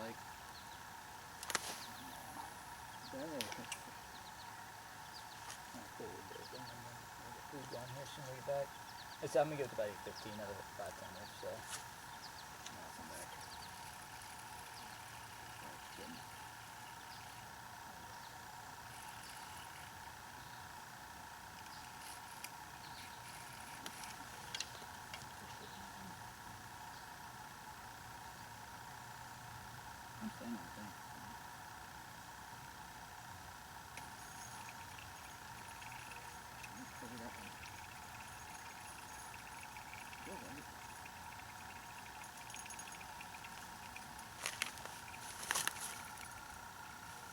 like. Food down here soon we get back. I'm gonna give it about 8:15 out of 5-10 minutes, so. Nothing back.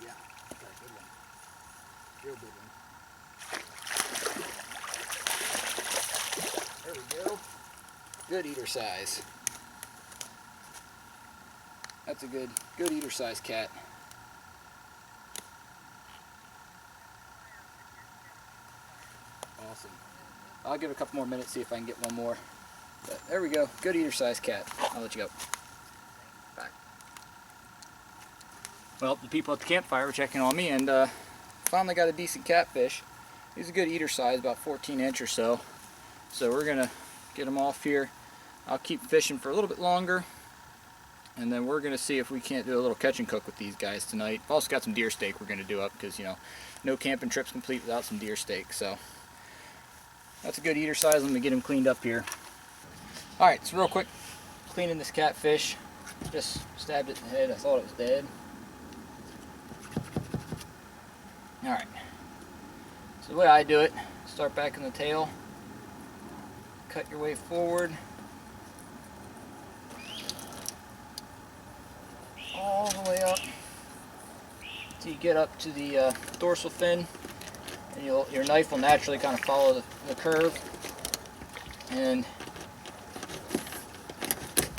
Yeah, got a good one. Real good one. There we go. Good eater size. That's a good eater size cat. Awesome. I'll give it a couple more minutes, see if I can get one more. But there we go. Good eater size cat. I'll let you go. Back. Well, the people at the campfire were checking on me and finally got a decent catfish. He's a good eater size, about 14 inch or so. So we're gonna get him off here. I'll keep fishing for a little bit longer, and then we're gonna see if we can't do a little catch and cook with these guys tonight. I've also got some deer steak we're gonna do up because, you know, no camping trip's complete without some deer steak. So that's a good eater size. Let me get him cleaned up here. All right, so real quick, cleaning this catfish. Just stabbed it in the head. I thought it was dead. All right. So the way I do it, start back in the tail, cut your way forward, all the way up till you get up to the dorsal fin, and your knife will naturally kind of follow the curve, and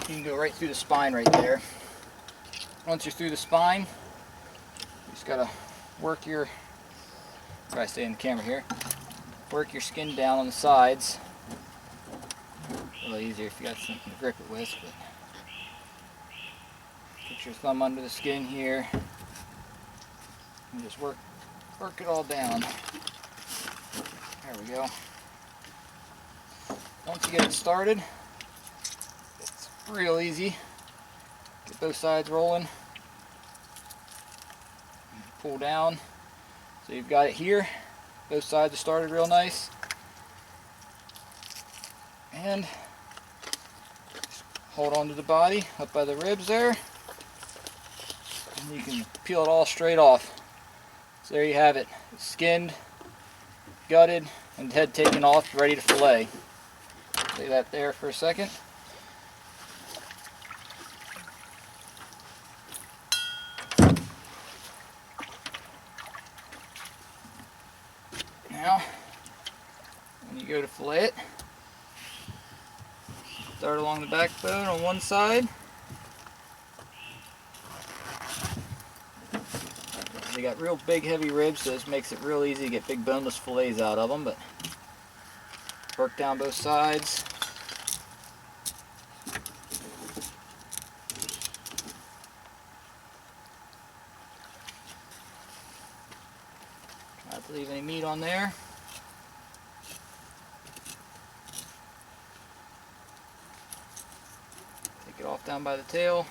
you can go right through the spine right there. Once you're through the spine, you just gotta work your, try to stay in the camera here, work your skin down on the sides. A little easier if you got something to grip it with, but put your thumb under the skin here and just work it all down. There we go. Once you get it started, it's real easy. Get both sides rolling. Pull down. So you've got it here. Both sides are started real nice. And just hold on to the body up by the ribs there. And you can peel it all straight off. So there you have it. It's skinned, gutted, and head taken off, ready to fillet. Lay that there for a second. Now, when you go to fillet it, start along the backbone on one side. They got real big heavy ribs, so this makes it real easy to get big boneless fillets out of them, but work down both sides. Try not to leave any meat on there. Take it off down by the tail.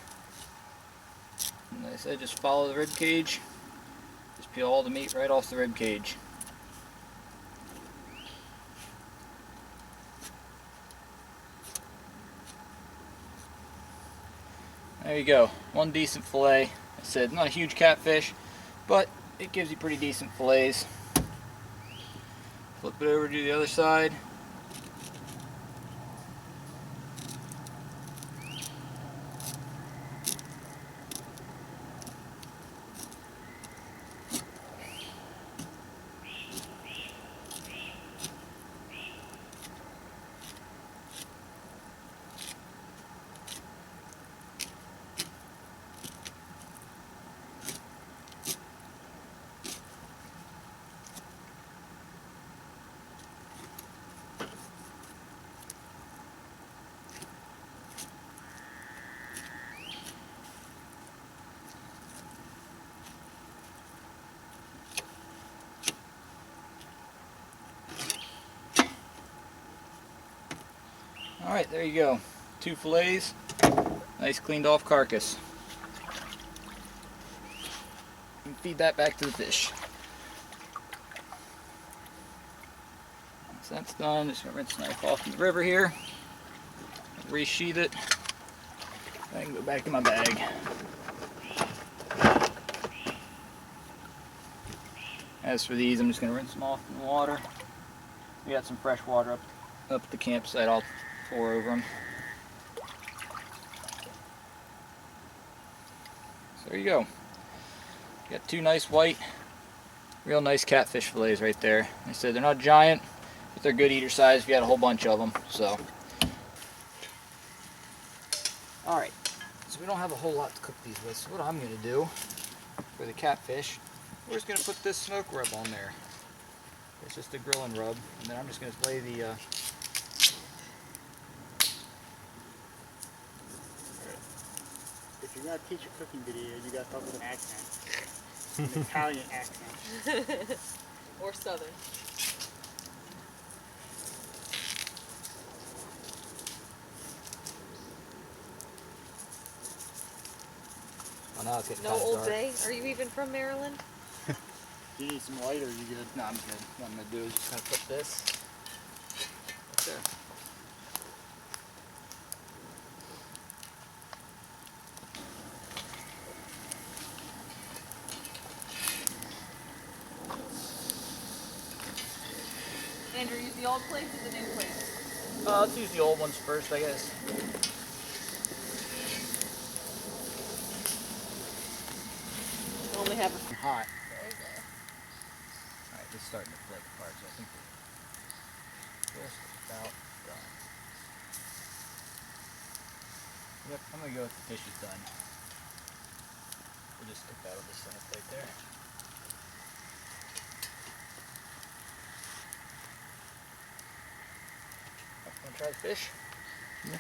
And like I said, just follow the rib cage. Just peel all the meat right off the rib cage. There you go, one decent fillet. Like I said, not a huge catfish, but it gives you pretty decent fillets. Flip it over to the other side. Alright, there you go. 2 fillets. Nice cleaned off carcass. You can feed that back to the fish. Once that's done, just gonna rinse the knife off in the river here. Resheath it. I can go back in my bag. As for these, I'm just gonna rinse them off in the water. We got some fresh water up at the campsite. I'll pour over them. So there you go. You got 2 nice white, real nice catfish fillets right there. Like I said, they're not giant, but they're good eater size. We got a whole bunch of them. So, all right. So we don't have a whole lot to cook these with. So what I'm gonna do for the catfish, we're just gonna put this smoke rub on there. It's just a grilling rub, and then I'm just going to lay the if you're going to teach a cooking video, you got to talk with an accent. An Italian accent. Or Southern. Oh, now it's getting No kind of Old dark. Bay? Are you even from Maryland? If you need some light, or you good? No, I'm good. What I'm going to do is just kind of put this right there. Andrew, use the old place or the new place? Let's use the old ones first, I guess. Only have a Hot. There you go. Alright, it's starting to flake apart, so I think we're just about done. Yep, I'm going to go with the fish is done. We'll just stick that on the center plate there. Want to try the fish? Yeah.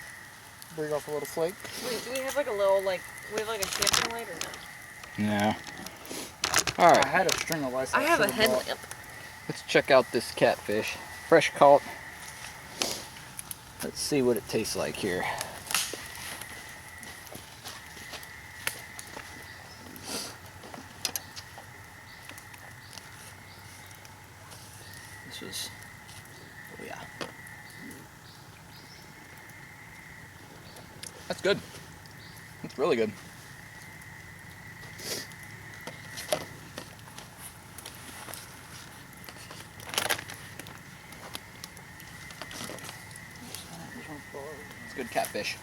Break off a little flake. Wait, do we have like a little, like, we have like a camping light or no? No. Alright. I had a string of lights. I have a headlamp. Let's check out this catfish. Fresh caught. Let's see what it tastes like here. This was, oh yeah. That's good. That's really good. It's good catfish.